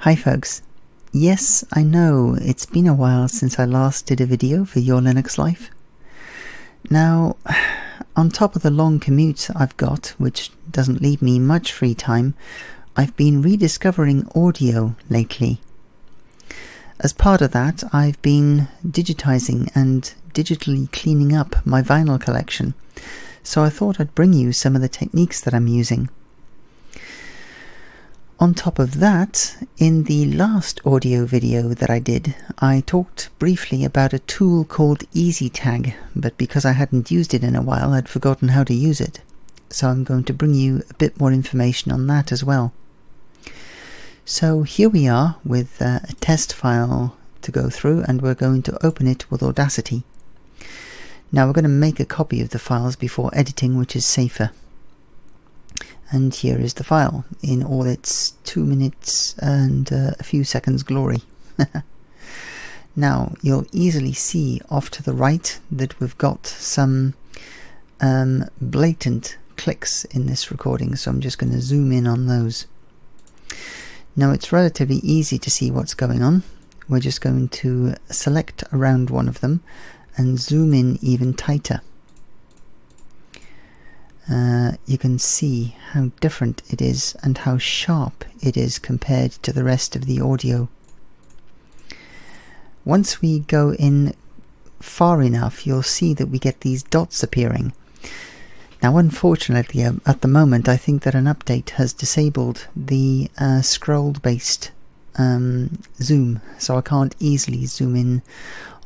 Hi folks. Yes, I know, it's been a while since I last did a video for Your Linux Life. Now, on top of the long commute I've got, which doesn't leave me much free time, I've been rediscovering audio lately. As part of that, I've been digitizing and digitally cleaning up my vinyl collection, so I thought I'd bring you some of the techniques that I'm using. On top of that, in the last audio video that I did, I talked briefly about a tool called EasyTag, but because I hadn't used it in a while, I'd forgotten how to use it. So I'm going to bring you a bit more information on that as well. So here we are with a test file to go through, and we're going to open it with Audacity. Now we're going to make a copy of the files before editing, which is safer. And here is the file in all its 2 minutes and a few seconds glory. Now you'll easily see off to the right that we've got some blatant clicks in this recording, so I'm just going to zoom in on those. Now it's relatively easy to see what's going on. We're just going to select around one of them and zoom in even tighter. You can see how different it is and how sharp it is compared to the rest of the audio. Once we go in far enough, you'll see that we get these dots appearing. Now unfortunately at the moment I think that an update has disabled the scroll-based zoom, so I can't easily zoom in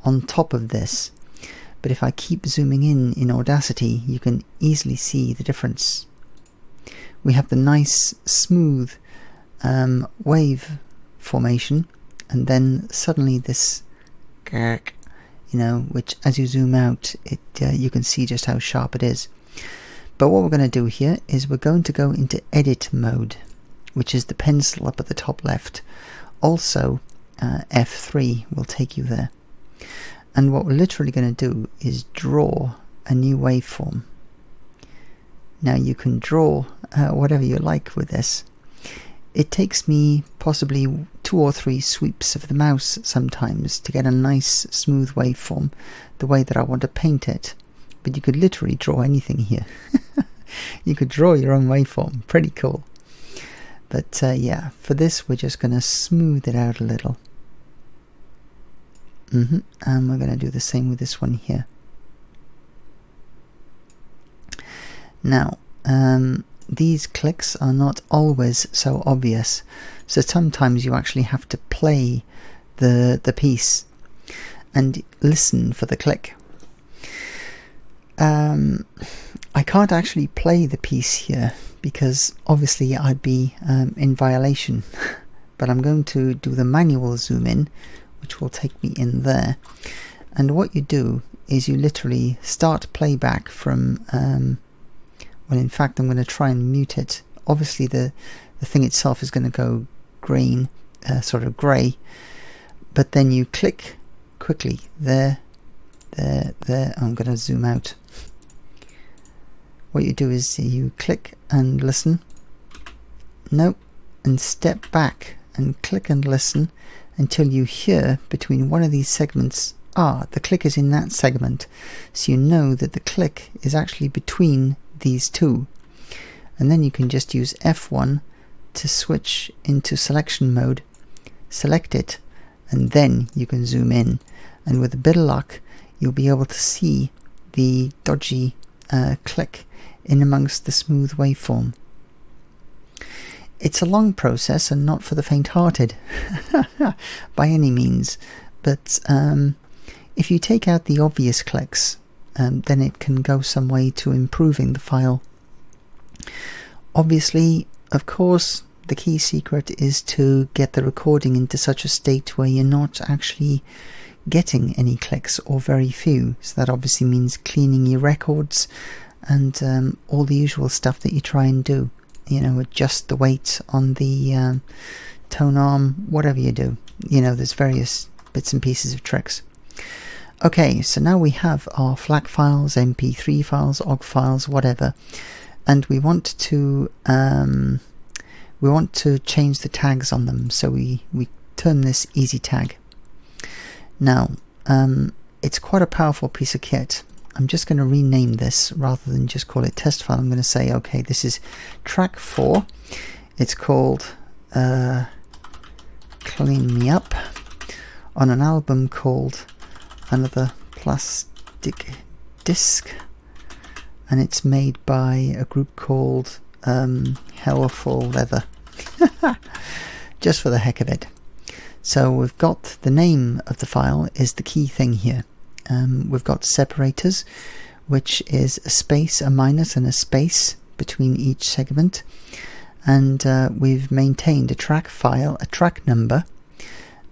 on top of this. But if I keep zooming in Audacity, you can easily see the difference. We have the nice smooth wave formation, and then suddenly this, which as you zoom out, you can see just how sharp it is. But what we're going to do here is we're going to go into edit mode, which is the pencil up at the top left. Also, F3 will take you there. And what we're literally going to do is draw a new waveform. Now you can draw whatever you like with this. It takes me possibly 2 or 3 sweeps of the mouse sometimes to get a nice smooth waveform the way that I want to paint it. But you could literally draw anything here. You could draw your own waveform. Pretty cool. But yeah, for this we're just going to smooth it out a little. And we're going to do the same with this one here. Now, these clicks are not always so obvious, so sometimes you actually have to play the piece and listen for the click. I can't actually play the piece here because obviously I'd be in violation, but I'm going to do the manual zoom in, which will take me in there. And what you do is you literally start playback from, well in fact I'm going to try and mute it. Obviously the thing itself is going to go green, sort of grey, but then you click quickly there. I'm going to zoom out. What you do is you click and listen, and step back and click and listen until you hear between one of these segments, the click is in that segment, so you know that the click is actually between these two. And then you can just use F1 to switch into selection mode, select it, and then you can zoom in. And with a bit of luck, you'll be able to see the dodgy click in amongst the smooth waveform. It's a long process and not for the faint-hearted by any means, but if you take out the obvious clicks, then it can go some way to improving the file. Obviously, of course, the key secret is to get the recording into such a state where you're not actually getting any clicks or very few. So that obviously means cleaning your records and all the usual stuff that you try and do. Adjust the weight on the tone arm, whatever you do. There's various bits and pieces of tricks. Okay, so now we have our FLAC files, MP3 files, OGG files, whatever, and we want to we want to change the tags on them, so we term this easy tag. Now it's quite a powerful piece of kit. I'm just going to rename this rather than just call it test file. I'm going to say, okay, this is track 4. It's called Clean Me Up on an album called Another Plastic Disc, and it's made by a group called Hell for Leather. Just for the heck of it. So we've got the name of the file is the key thing here. We've got separators, which is a space, a minus, and a space between each segment. And we've maintained a track file, a track number,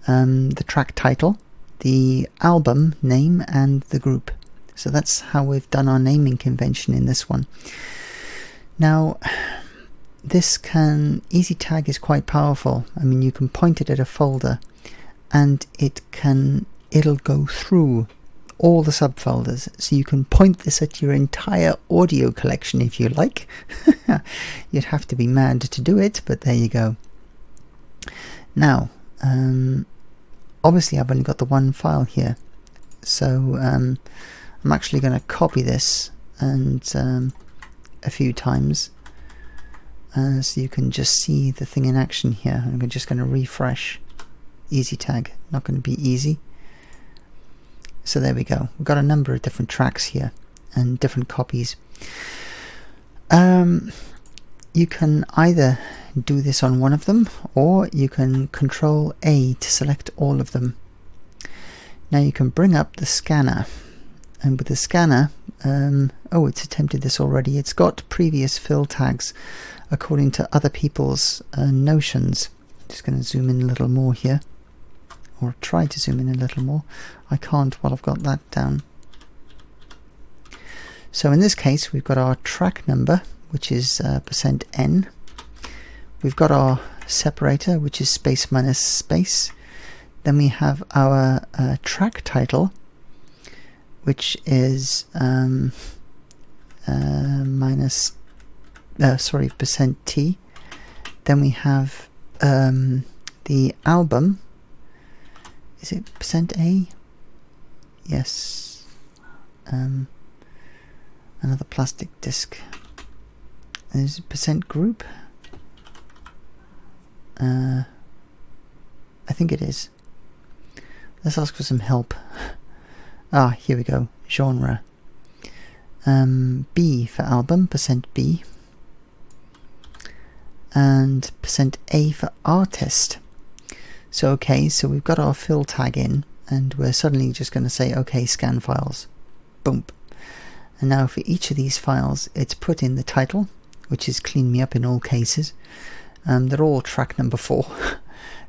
the track title, the album name, and the group. So that's how we've done our naming convention in this one. Now, this easy tag is quite powerful. I mean, you can point it at a folder and it'll go through all the subfolders. So you can point this at your entire audio collection if you like. You'd have to be mad to do it, but there you go. Now, obviously I've only got the one file here. So I'm actually going to copy this and a few times. So you can just see the thing in action here. I'm just going to refresh easy tag. Not going to be easy. So there we go. We've got a number of different tracks here and different copies. You can either do this on one of them, or you can Control A to select all of them. Now you can bring up the scanner, and with the scanner, oh, it's attempted this already. It's got previous fill tags according to other people's notions. Just going to zoom in a little more here, or try to zoom in a little more. I can't while I've got that down. So in this case, we've got our track number, which is %n. We've got our separator, which is space minus space. Then we have our track title, which is %t. Then we have the album. Is it %a? Yes. Another plastic disc. There's %group. I think it is. Let's ask for some help. Here we go. Genre. B for album, %b. And %a for artist. So okay, so we've got our fill tag in, and we're suddenly just going to say, okay, scan files. Boom. And now for each of these files, it's put in the title, which is Clean Me Up in all cases. They're all track number 4.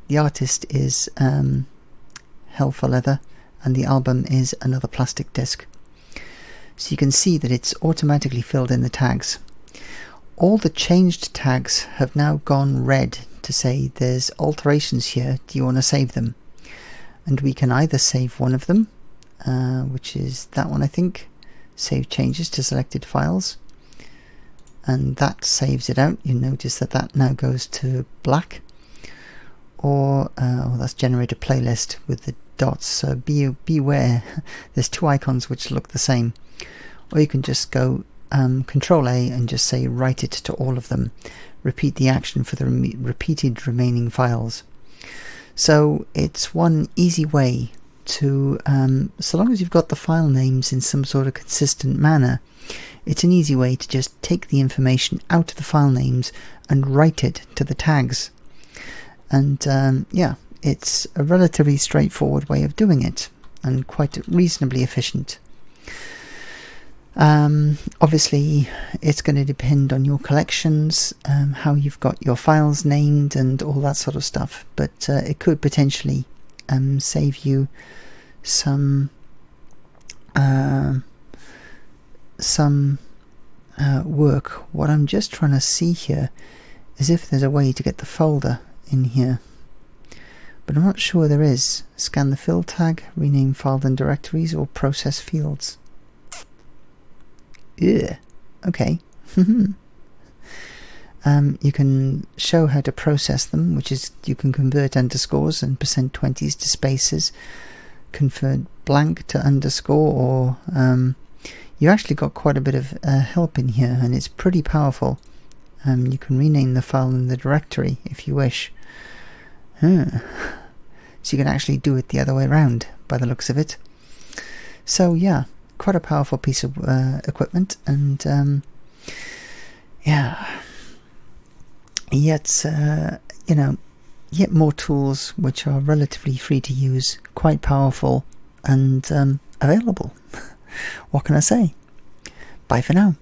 The artist is Hell for Leather, and the album is Another Plastic Disc. So you can see that it's automatically filled in the tags. All the changed tags have now gone red to say there's alterations here, do you want to save them? And we can either save one of them, which is that one I think, save changes to selected files, and that saves it out. You notice that that now goes to black, or that's generate a playlist with the dots, so beware, there's 2 icons which look the same. Or you can just go Control A and just say write it to all of them. Repeat the action for the repeated remaining files. So it's one easy way to, so long as you've got the file names in some sort of consistent manner, it's an easy way to just take the information out of the file names and write it to the tags. And yeah, it's a relatively straightforward way of doing it, and quite reasonably efficient. Obviously it's going to depend on your collections, how you've got your files named and all that sort of stuff, but it could potentially save you some work. What I'm just trying to see here is if there's a way to get the folder in here, but I'm not sure there is. Scan the fill tag, rename file and directories, or process fields. Yeah, okay. You can show how to process them, which is you can convert underscores and %20s to spaces, convert blank to underscore, or you actually got quite a bit of help in here, and it's pretty powerful. You can rename the file in the directory if you wish. So you can actually do it the other way around by the looks of it. So yeah, quite a powerful piece of equipment, and yeah, yet yet more tools which are relatively free to use, quite powerful, and available. What can I say? Bye for now.